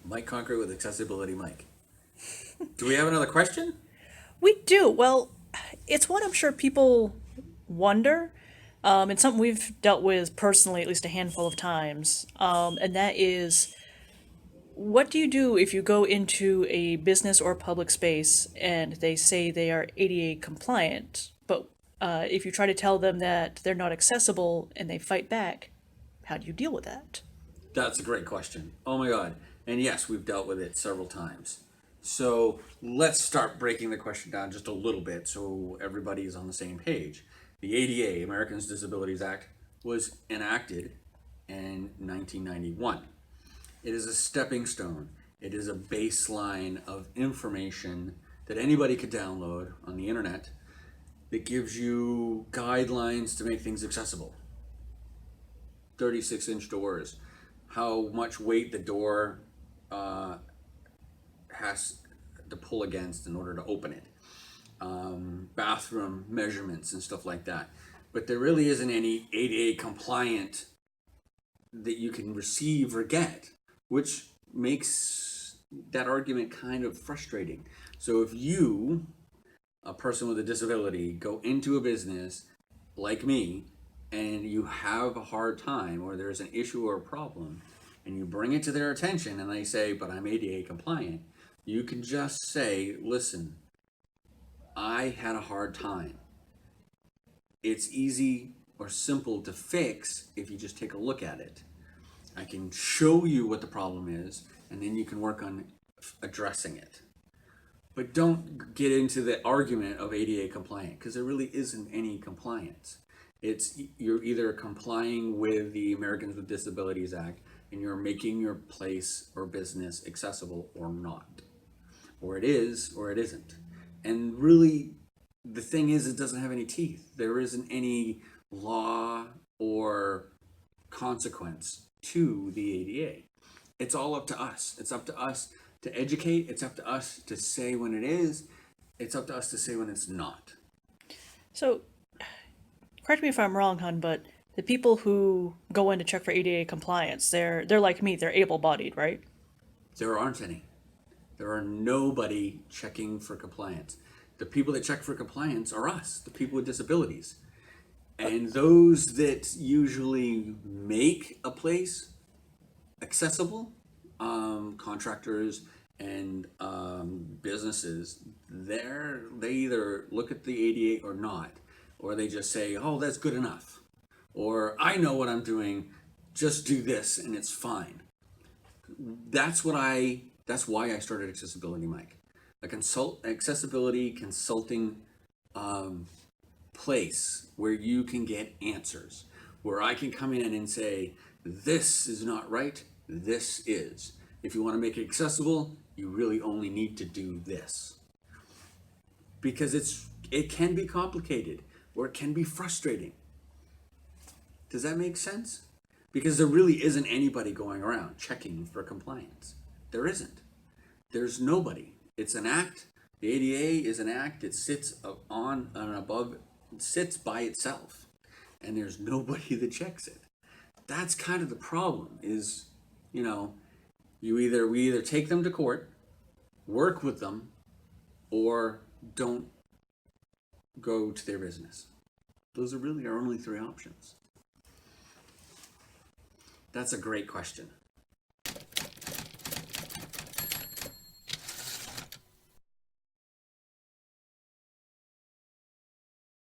Mike Conquer with Accessibility Mike. Do we have another question? We do. Well, it's one I'm sure people wonder. It's something we've dealt with personally at least a handful of times. And that is, what do you do if you go into a business or public space and they say they are ADA compliant, but if you try to tell them that they're not accessible and they fight back, how do you deal with that? That's a great question. Oh my God. And yes, we've dealt with it several times. So let's start breaking the question down just a little bit so everybody is on the same page. The ADA, Americans with Disabilities Act, was enacted in 1991. It is a stepping stone. It is a baseline of information that anybody could download on the internet that gives you guidelines to make things accessible. 36-inch doors, how much weight the door uh, has to pull against in order to open it, bathroom measurements and stuff like that. But there really isn't any ADA compliant that you can receive or get, which makes that argument kind of frustrating. So if you, a person with a disability, go into a business like me and you have a hard time or there's an issue or a problem and you bring it to their attention and they say, but I'm ADA compliant, you can just say, listen, I had a hard time. It's easy or simple to fix if you just take a look at it. I can show you what the problem is, and then you can work on addressing it. But don't get into the argument of ADA compliant because there really isn't any compliance. It's you're either complying with the Americans with Disabilities Act and you're making your place or business accessible or not. Or it is or it isn't. And really the thing is it doesn't have any teeth. There isn't any law or consequence to the ADA. It's all up to us. It's up to us to educate. It's up to us to say when it is. It's up to us to say when it's not. So, correct me if I'm wrong, hun, but the people who go in to check for ADA compliance, they're like me, they're able-bodied, right? There aren't any. There are nobody checking for compliance. The people that check for compliance are us, the people with disabilities. And those that usually make a place accessible, contractors and businesses, they either look at the ADA or not, or they just say, "Oh, that's good enough," or "I know what I'm doing, just do this and it's fine." That's what I. That's why I started Accessibility Mike, a accessibility consulting place where you can get answers, where I can come in and say, this is not right, this is. If you want to make it accessible, you really only need to do this. Because it can be complicated or it can be frustrating. Does that make sense? Because there really isn't anybody going around checking for compliance. There isn't. There's nobody. It's an act. The ADA is an act. It sits on and above, it sits by itself. And there's nobody that checks it. That's kind of the problem is, you know, we either take them to court, work with them, or don't go to their business. Those are really our only three options. That's a great question.